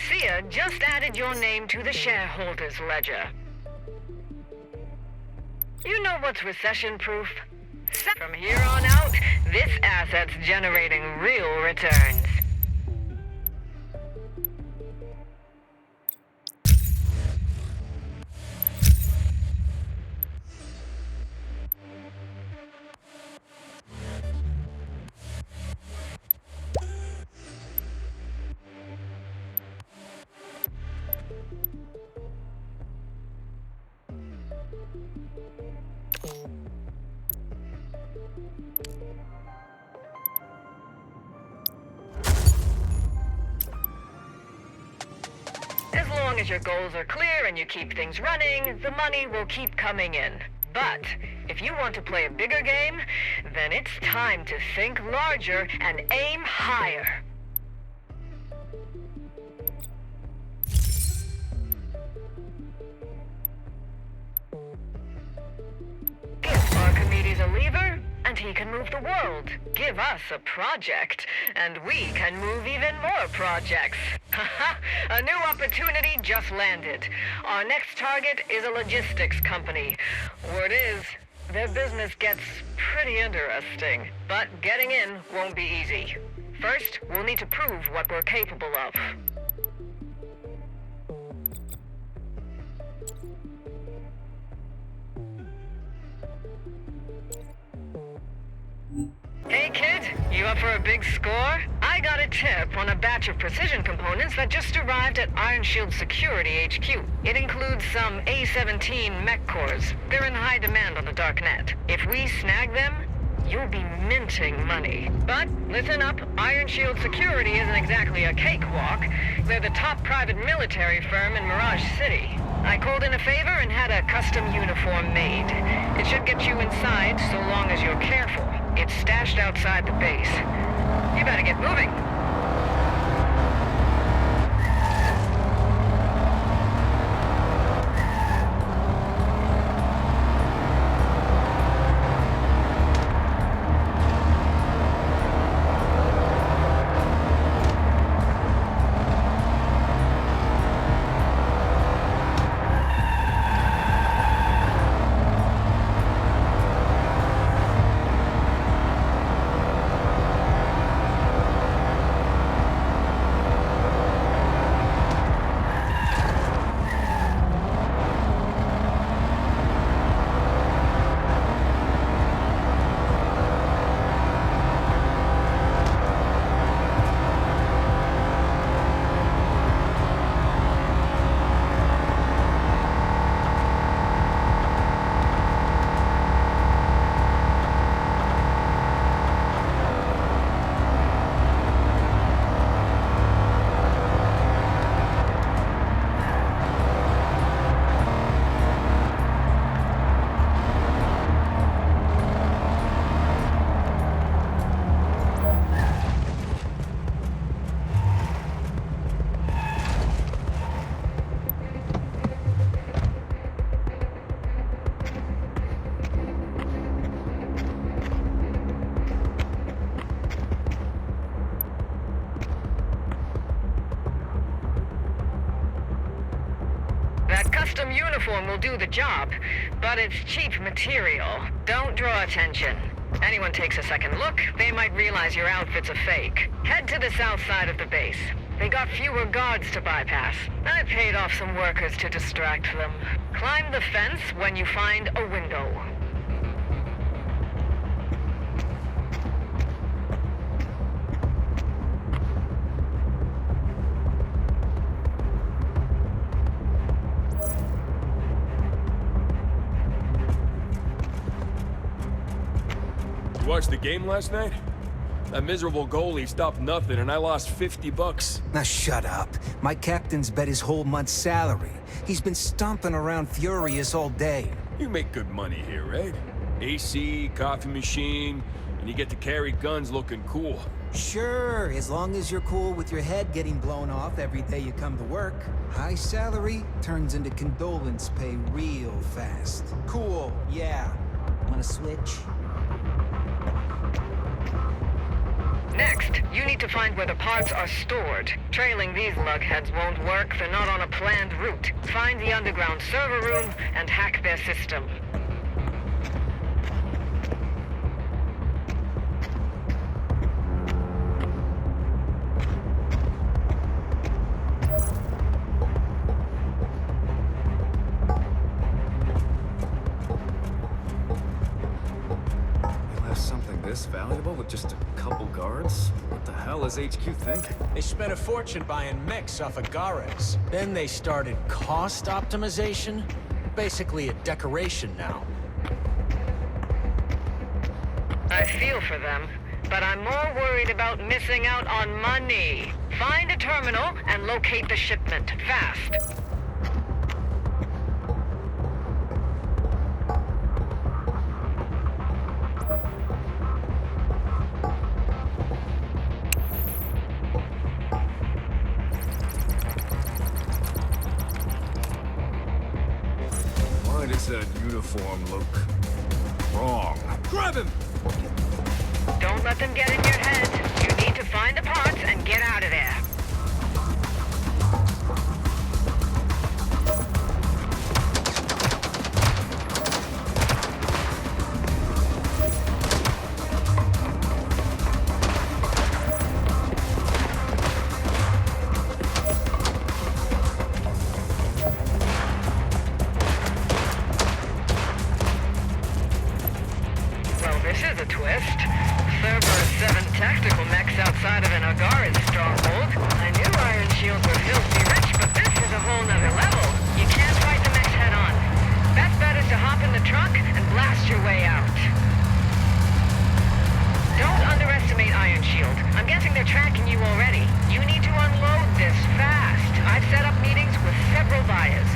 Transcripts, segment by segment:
Nicaea just added your name to the shareholders ledger. You know what's recession-proof? From here on out, this asset's generating real returns. As long as your goals are clear and you keep things running, the money will keep coming in. But if you want to play a bigger game, then it's time to think larger and aim higher. Give Archimedes a lever, and he can move the world. Give us a project, and we can move even more projects. Haha, a new opportunity just landed. Our next target is a logistics company. Word is, their business gets pretty interesting. But getting in won't be easy. First, we'll need to prove what we're capable of. Hey kid, you up for a big score? I got a tip on a batch of precision components that just arrived at Iron Shield Security HQ. It includes some A-17 mech cores. They're in high demand on the dark net. If we snag them, you'll be minting money. But listen up, Iron Shield Security isn't exactly a cakewalk. They're the top private military firm in Mirage City. I called in a favor and had a custom uniform made. It should get you inside so long as you're careful. It's stashed outside the base. You better get moving. Custom uniform will do the job, but it's cheap material. Don't draw attention. Anyone takes a second look, they might realize your outfit's a fake. Head to the south side of the base. They got fewer guards to bypass. I paid off some workers to distract them. Climb the fence when you find a window. You watched the game last night? That miserable goalie stopped nothing and I lost 50 bucks. Now shut up. My captain's bet his whole month's salary. He's been stomping around furious all day. You make good money here, right? AC, coffee machine, and you get to carry guns looking cool. Sure, as long as you're cool with your head getting blown off every day you come to work. High salary turns into condolence pay real fast. Cool, yeah. Wanna switch? Next, you need to find where the parts are stored. Trailing these lugheads won't work. They're not on a planned route. Find the underground server room and hack their system. This valuable with just a couple guards? What the hell is HQ thinking? They spent a fortune buying mechs off of Gares. Then they started cost optimization. Basically a decoration now. I feel for them, but I'm more worried about missing out on money. Find a terminal and locate the shipment, fast. Why does that uniform look wrong? Grab him! Don't let them get in your head. You need to find the parts and get out of there. This is a twist. Cerberus 7 tactical mechs outside of an Agaris stronghold. I knew Iron Shields were filthy rich, but this is a whole nother level. You can't fight the mechs head on. Best bet is to hop in the truck and blast your way out. Don't underestimate Iron Shield. I'm guessing they're tracking you already. You need to unload this fast. I've set up meetings with several buyers.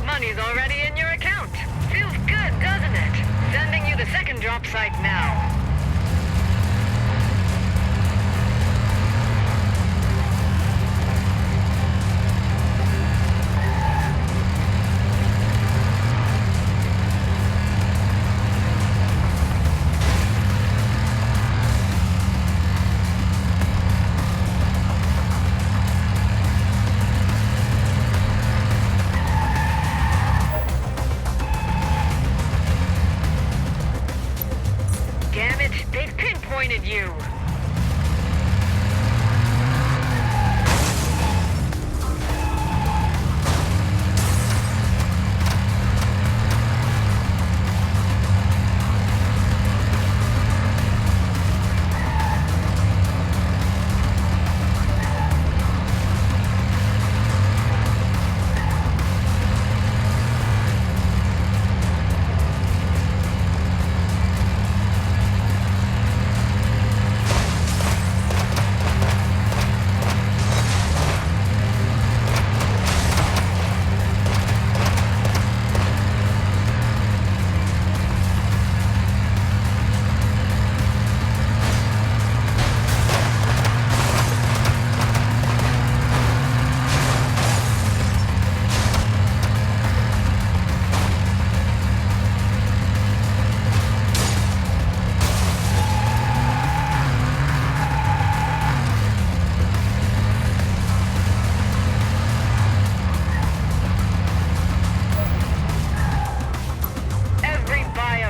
Money's already in your account. Feels good, doesn't it? Sending you the second drop site now. Damn it, they've pinpointed you.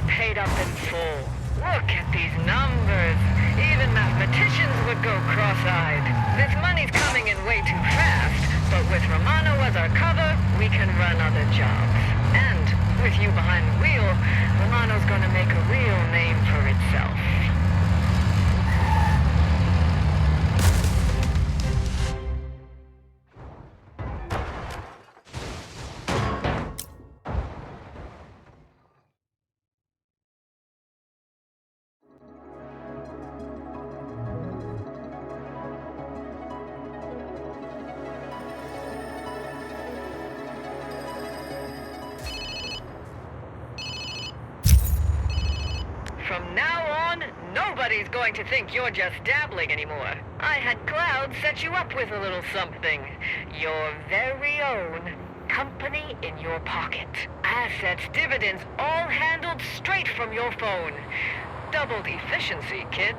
Paid up in full. Look at these numbers. Even mathematicians would go cross-eyed. This money's coming in way too fast, but with Romano as our cover, we can run other jobs. And with you behind the wheel, Romano's gonna make a real name for itself. nobody's going to think you're just dabbling anymore. I had Cloud set you up with a little something. Your very own company in your pocket. Assets, dividends, all handled straight from your phone. Doubled efficiency, kid.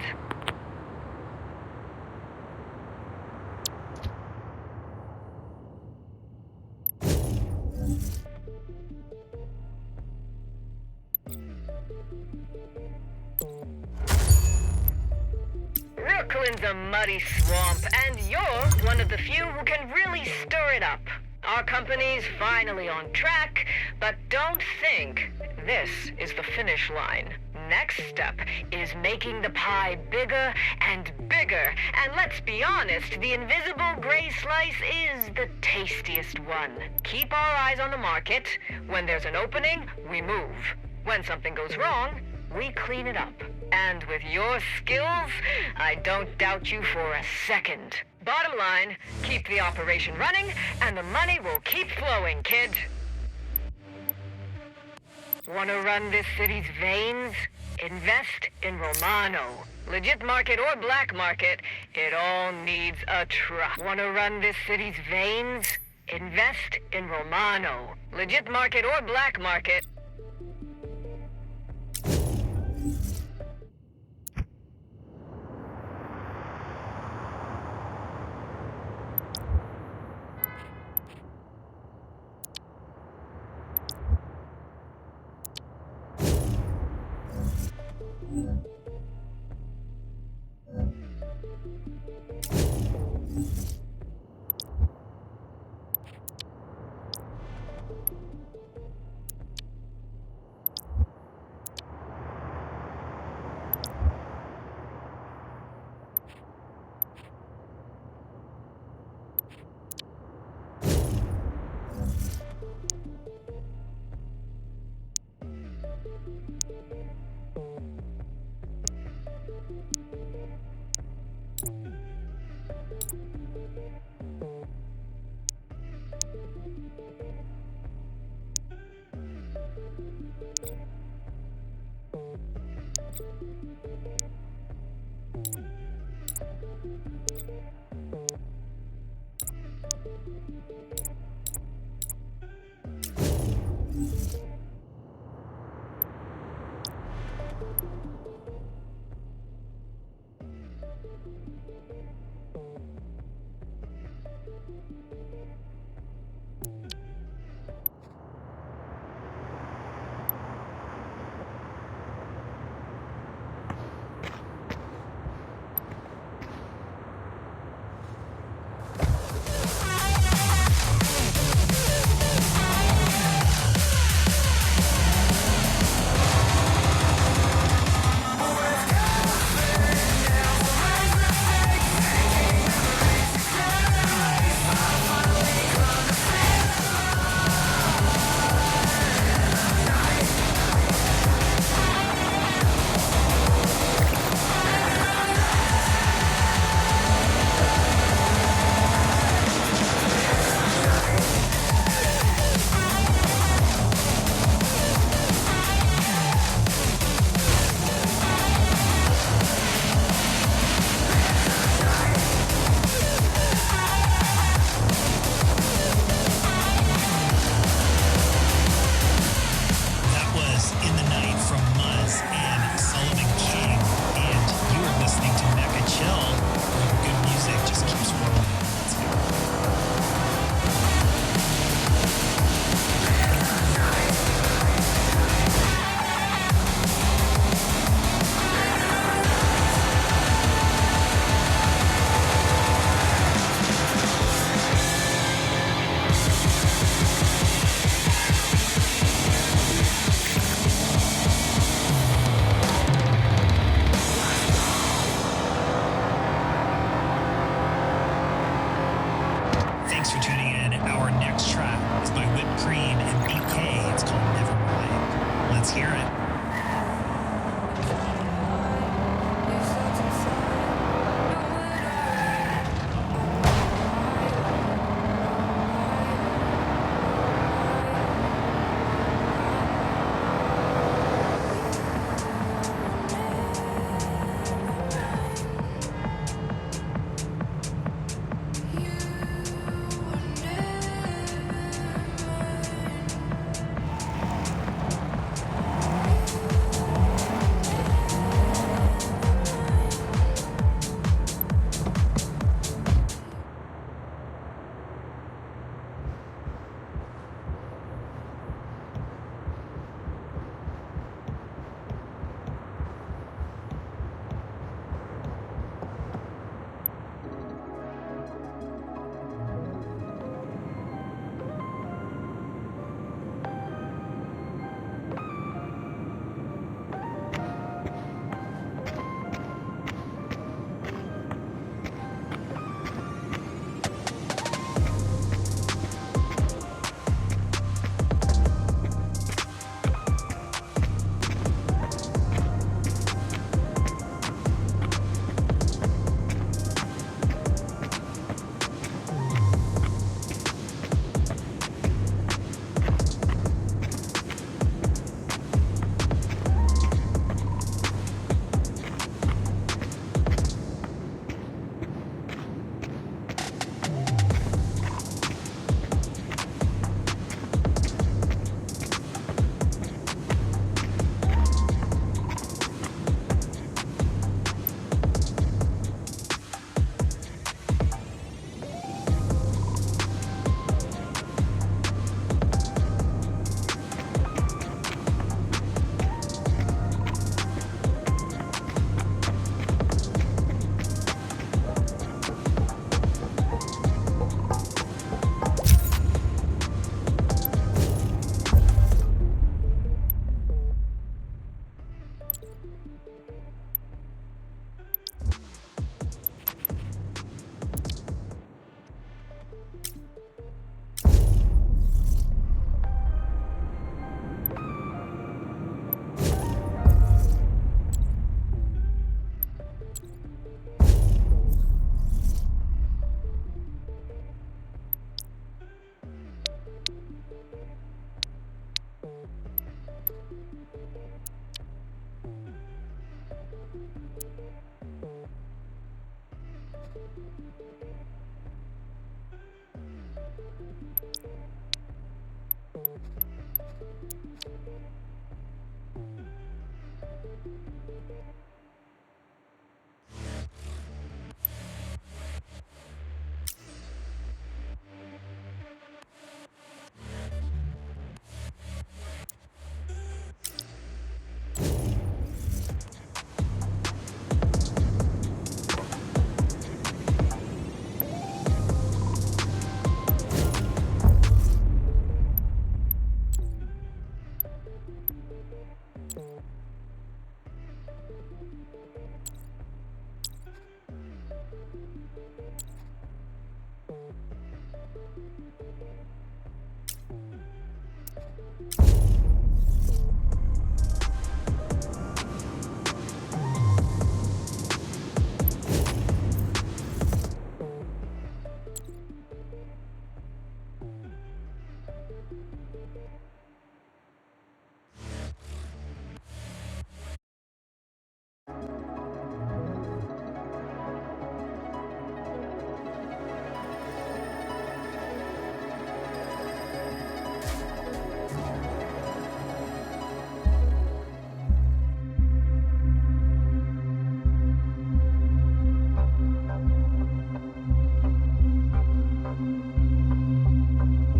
Brooklyn's a muddy swamp, and you're one of the few who can really stir it up. Our company's finally on track, but don't think this is the finish line. Next step is making the pie bigger and bigger. And let's be honest, the invisible gray slice is the tastiest one. Keep our eyes on the market. When there's an opening, we move. When something goes wrong, we clean it up. And with your skills, I don't doubt you for a second. Bottom line, keep the operation running, and the money will keep flowing, kid. Wanna run this city's veins? Invest in Romano. Legit market or black market, it all needs a truck. Wanna run this city's veins? Invest in Romano. Legit market or black market.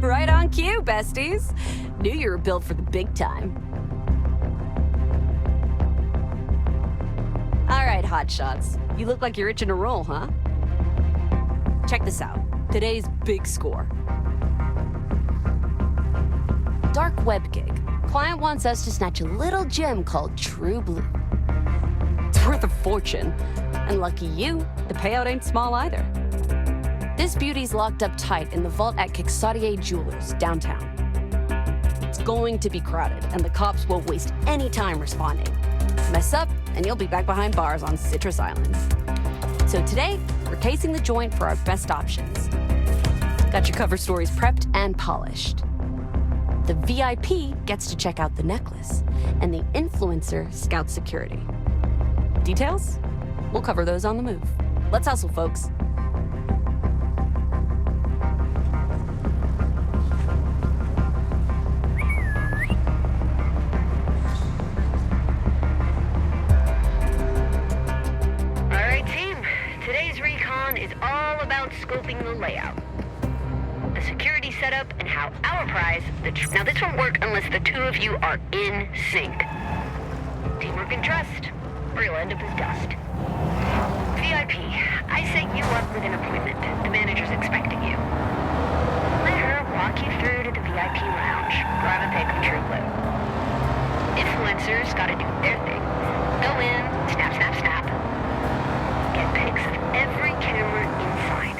Right on cue, besties. Knew you were built for the big time. All right, hotshots. You look like you're itching to roll, huh? Check this out. Today's big score. Dark web gig. Client wants us to snatch a little gem called True Blue. It's worth a fortune. And lucky you, the payout ain't small either. This beauty's locked up tight in the vault at Quixotic Jewelers, downtown. It's going to be crowded, and the cops won't waste any time responding. Mess up, and you'll be back behind bars on Citrus Islands. So today, we're casing the joint for our best options. Got your cover stories prepped and polished. The VIP gets to check out the necklace, and the influencer scouts security. Details? We'll cover those on the move. Let's hustle, folks. Is all about scoping the layout, the security setup, and how our prize, now this won't work unless the two of you are in sync. Teamwork and trust, or you'll end up as dust. VIP, I set you up with an appointment. The manager's expecting you. Let her walk you through to the VIP lounge. Grab a pic of True Blue. Influencers gotta do their thing. Go in, snap, snap, snap. Get pics of every camera inside.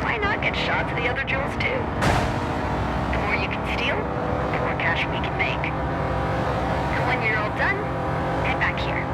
Why not get shots of the other jewels too? The more you can steal, the more cash we can make. And when you're all done, head back here.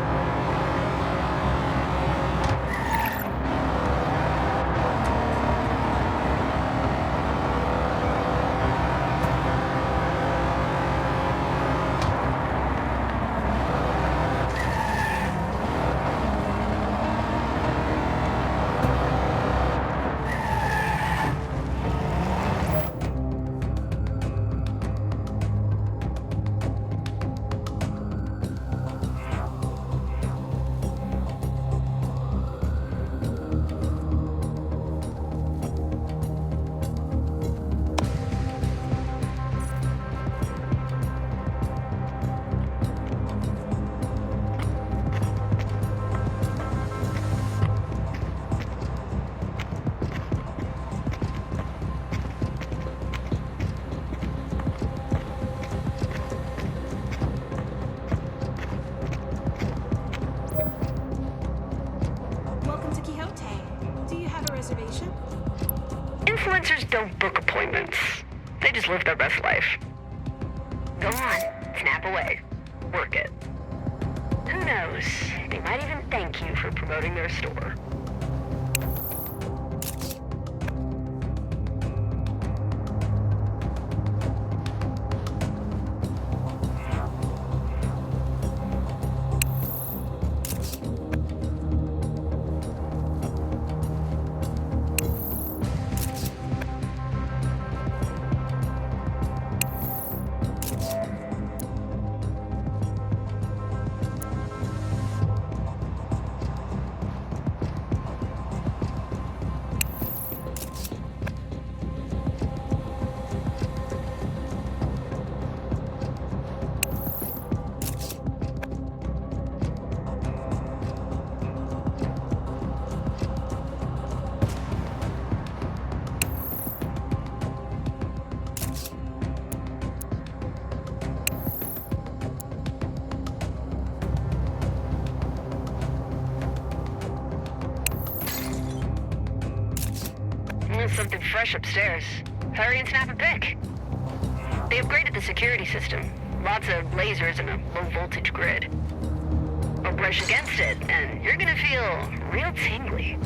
Influencers don't book appointments. They just live their best life. Go on, snap away. Work it. Who knows? They might even thank you for promoting their store. little something fresh upstairs. Hurry and snap a pic. They upgraded the security system. Lots of lasers and a low-voltage grid. Or brush against it, and you're gonna feel real tingly.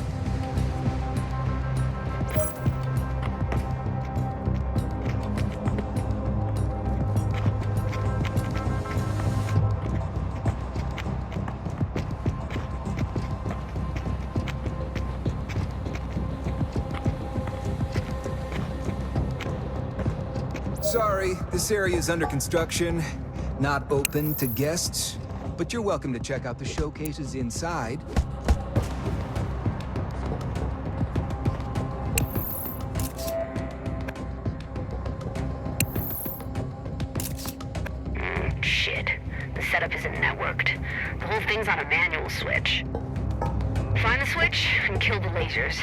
Sorry, this area is under construction, not open to guests, but you're welcome to check out the showcases inside. Shit. The setup isn't networked. The whole thing's on a manual switch. Find the switch and kill the lasers.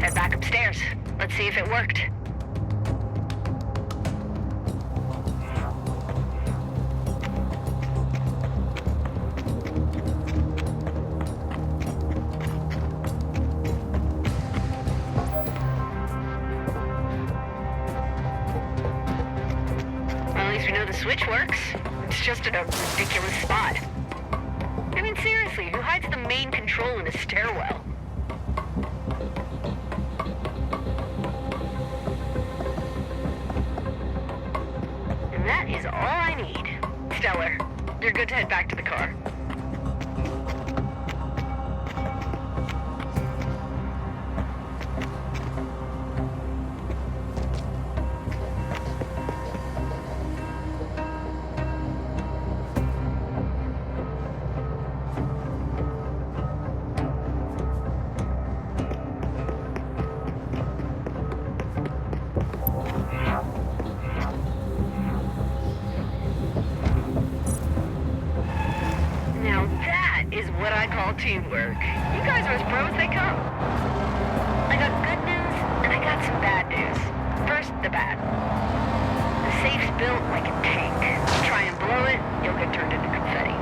Head back upstairs. Let's see if it worked. Well, at least we know the switch works. It's just in a ridiculous spot. I mean, seriously, who hides the main control in a stairwell? And that is all I need. Stellar, you're good to head back to the car. Now that is what I call teamwork. You guys are as pro as they come. I got good news, and I got some bad news. First, the bad. The safe's built like a tank. Try and blow it, you'll get turned into confetti.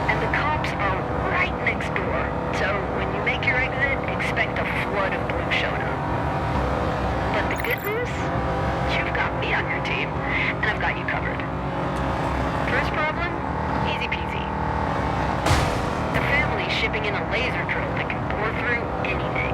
And the cops are right next door. So when you make your exit, expect a flood of blue showing up. But the good news? You've got me on your team, and I've got you covered. First problem? Easy peasy. The family's shipping in a laser drill that can bore through anything.